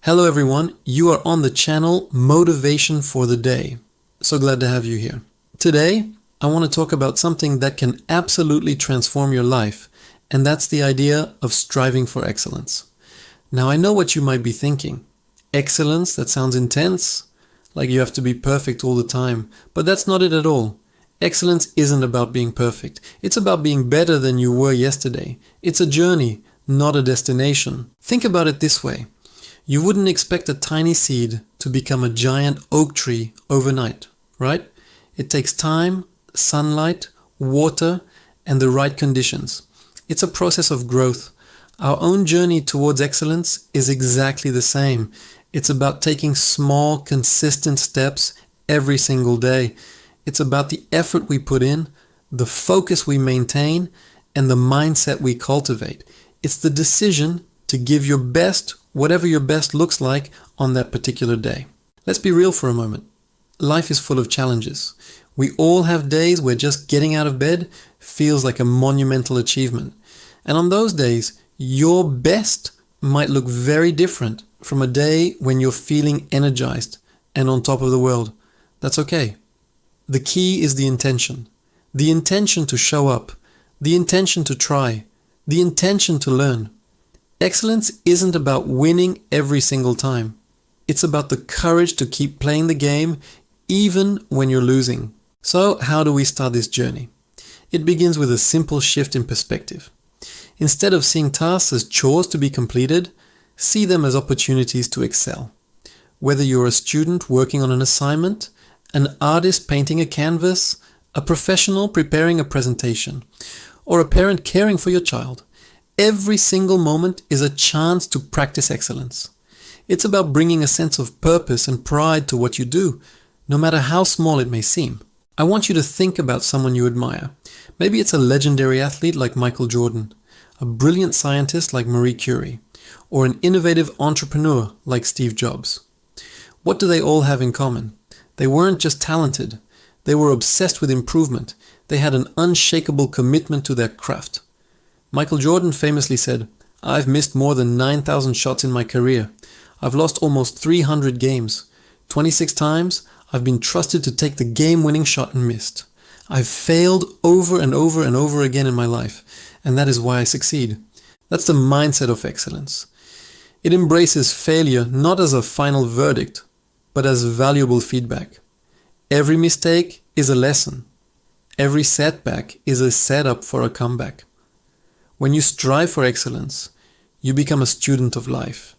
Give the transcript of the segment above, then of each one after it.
Hello everyone, you are on the channel Motivation for the Day. So glad to have you here. Today, I want to talk about something that can absolutely transform your life, and that's the idea of striving for excellence. Now I know what you might be thinking. Excellence, that sounds intense, like you have to be perfect all the time, but that's not it at all. Excellence isn't about being perfect. It's about being better than you were yesterday. It's a journey, not a destination. Think about it this way. You wouldn't expect a tiny seed to become a giant oak tree overnight, right? It takes time, sunlight, water, and the right conditions. It's a process of growth. Our own journey towards excellence is exactly the same. It's about taking small, consistent steps every single day. It's about the effort we put in, the focus we maintain, and the mindset we cultivate. It's the decision to give your best, whatever your best looks like on that particular day. Let's be real for a moment. Life is full of challenges. We all have days where just getting out of bed feels like a monumental achievement. And on those days, your best might look very different from a day when you're feeling energized and on top of the world. That's okay. The key is the intention. The intention to show up. The intention to try. The intention to learn. Excellence isn't about winning every single time. It's about the courage to keep playing the game even when you're losing. So how do we start this journey? It begins with a simple shift in perspective. Instead of seeing tasks as chores to be completed, see them as opportunities to excel. Whether you're a student working on an assignment, an artist painting a canvas, a professional preparing a presentation, or a parent caring for your child, every single moment is a chance to practice excellence. It's about bringing a sense of purpose and pride to what you do, no matter how small it may seem. I want you to think about someone you admire. Maybe it's a legendary athlete like Michael Jordan, a brilliant scientist like Marie Curie, or an innovative entrepreneur like Steve Jobs. What do they all have in common? They weren't just talented. They were obsessed with improvement. They had an unshakable commitment to their craft. Michael Jordan famously said, "I've missed more than 9,000 shots in my career. I've lost almost 300 games. 26 times, I've been trusted to take the game-winning shot and missed. I've failed over and over and over again in my life, and that is why I succeed." That's the mindset of excellence. It embraces failure not as a final verdict, but as valuable feedback. Every mistake is a lesson. Every setback is a setup for a comeback. When you strive for excellence, you become a student of life.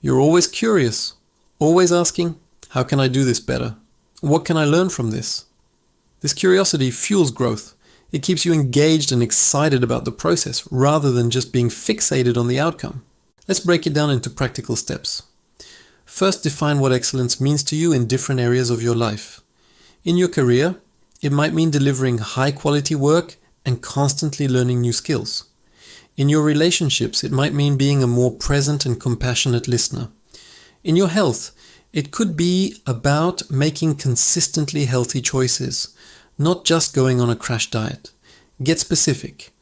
You're always curious, always asking, how can I do this better? What can I learn from this? This curiosity fuels growth. It keeps you engaged and excited about the process rather than just being fixated on the outcome. Let's break it down into practical steps. First, define what excellence means to you in different areas of your life. In your career, it might mean delivering high-quality work and constantly learning new skills. In your relationships, it might mean being a more present and compassionate listener. In your health, it could be about making consistently healthy choices, not just going on a crash diet. Get specific.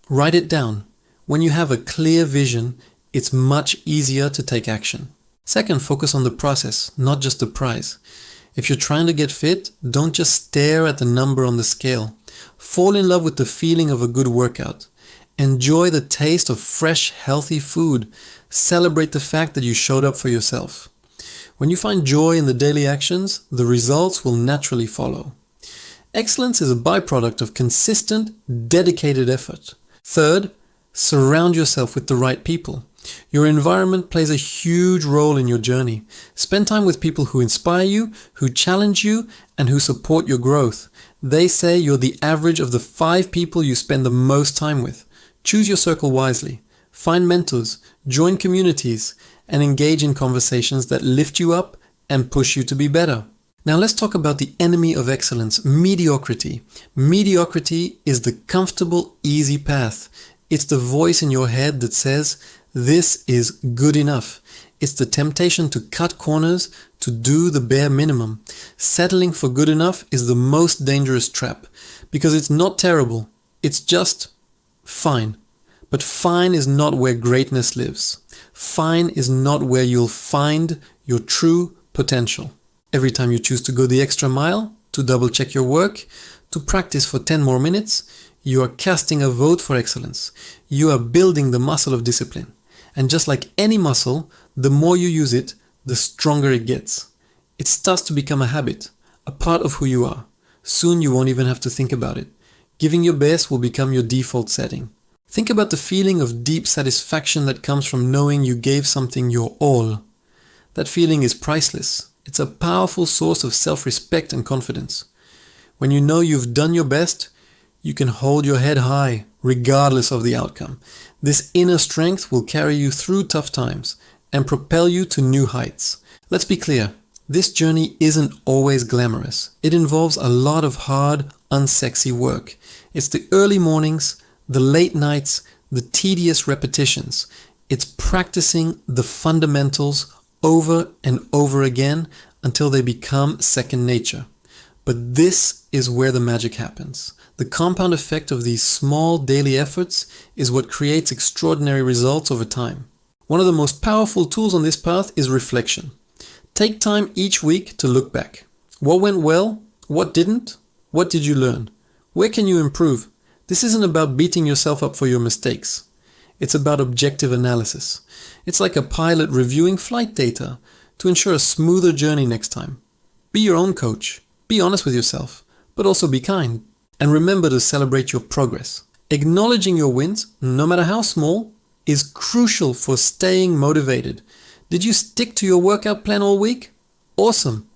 Write it down. When you have a clear vision, it's much easier to take action. Second, focus on the process, not just the prize. If you're trying to get fit, don't just stare at the number on the scale. Fall in love with the feeling of a good workout. Enjoy the taste of fresh, healthy food. Celebrate the fact that you showed up for yourself. When you find joy in the daily actions, the results will naturally follow. Excellence is a byproduct of consistent, dedicated effort. Third, surround yourself with the right people. Your environment plays a huge role in your journey. Spend time with people who inspire you, who challenge you, and who support your growth. They say you're the average of the 5 people you spend the most time with. Choose your circle wisely. Find mentors, join communities, and engage in conversations that lift you up and push you to be better. Now let's talk about the enemy of excellence, mediocrity. Mediocrity is the comfortable, easy path. It's the voice in your head that says, "This is good enough." It's the temptation to cut corners, to do the bare minimum. Settling for good enough is the most dangerous trap because it's not terrible. It's just fine. But fine is not where greatness lives. Fine is not where you'll find your true potential. Every time you choose to go the extra mile, to double check your work, to practice for 10 more minutes, you are casting a vote for excellence. You are building the muscle of discipline. And just like any muscle, the more you use it, the stronger it gets. It starts to become a habit, a part of who you are. Soon you won't even have to think about it. Giving your best will become your default setting. Think about the feeling of deep satisfaction that comes from knowing you gave something your all. That feeling is priceless. It's a powerful source of self-respect and confidence. When you know you've done your best, you can hold your head high, regardless of the outcome. This inner strength will carry you through tough times and propel you to new heights. Let's be clear, this journey isn't always glamorous. It involves a lot of hard, unsexy work. It's the early mornings, the late nights, the tedious repetitions. It's practicing the fundamentals over and over again until they become second nature. But this is where the magic happens. The compound effect of these small daily efforts is what creates extraordinary results over time. One of the most powerful tools on this path is reflection. Take time each week to look back. What went well? What didn't? What did you learn? Where can you improve? This isn't about beating yourself up for your mistakes. It's about objective analysis. It's like a pilot reviewing flight data to ensure a smoother journey next time. Be your own coach. Be honest with yourself, but also be kind. And remember to celebrate your progress. Acknowledging your wins, no matter how small, is crucial for staying motivated. Did you stick to your workout plan all week? Awesome.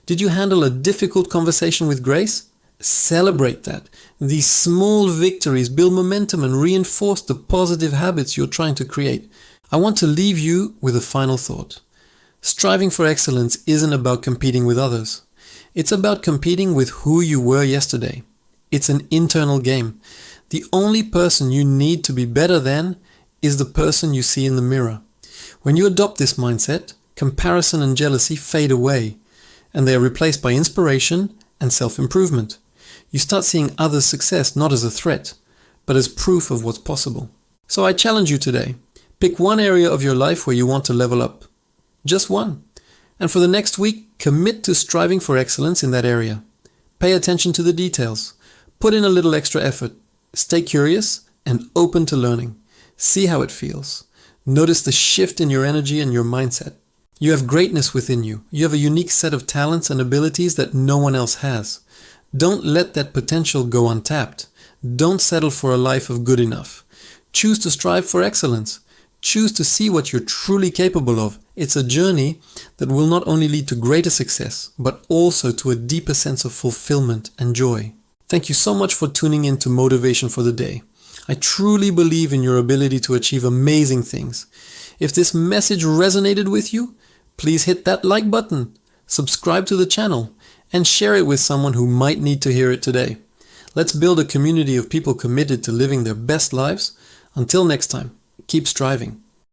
Did you handle a difficult conversation with grace? Celebrate that. These small victories build momentum and reinforce the positive habits you're trying to create. I want to leave you with a final thought. Striving for excellence isn't about competing with others. It's about competing with who you were yesterday. It's an internal game. The only person you need to be better than is the person you see in the mirror. When you adopt this mindset, comparison and jealousy fade away, and they are replaced by inspiration and self-improvement. You start seeing others' success not as a threat, but as proof of what's possible. So I challenge you today. Pick one area of your life where you want to level up. Just one. And for the next week, commit to striving for excellence in that area. Pay attention to the details. Put in a little extra effort. Stay curious and open to learning. See how it feels. Notice the shift in your energy and your mindset. You have greatness within you. You have a unique set of talents and abilities that no one else has. Don't let that potential go untapped. Don't settle for a life of good enough. Choose to strive for excellence. Choose to see what you're truly capable of. It's a journey that will not only lead to greater success, but also to a deeper sense of fulfillment and joy. Thank you so much for tuning in to Motivation for the Day. I truly believe in your ability to achieve amazing things. If this message resonated with you, please hit that like button, subscribe to the channel, and share it with someone who might need to hear it today. Let's build a community of people committed to living their best lives. Until next time, keep striving.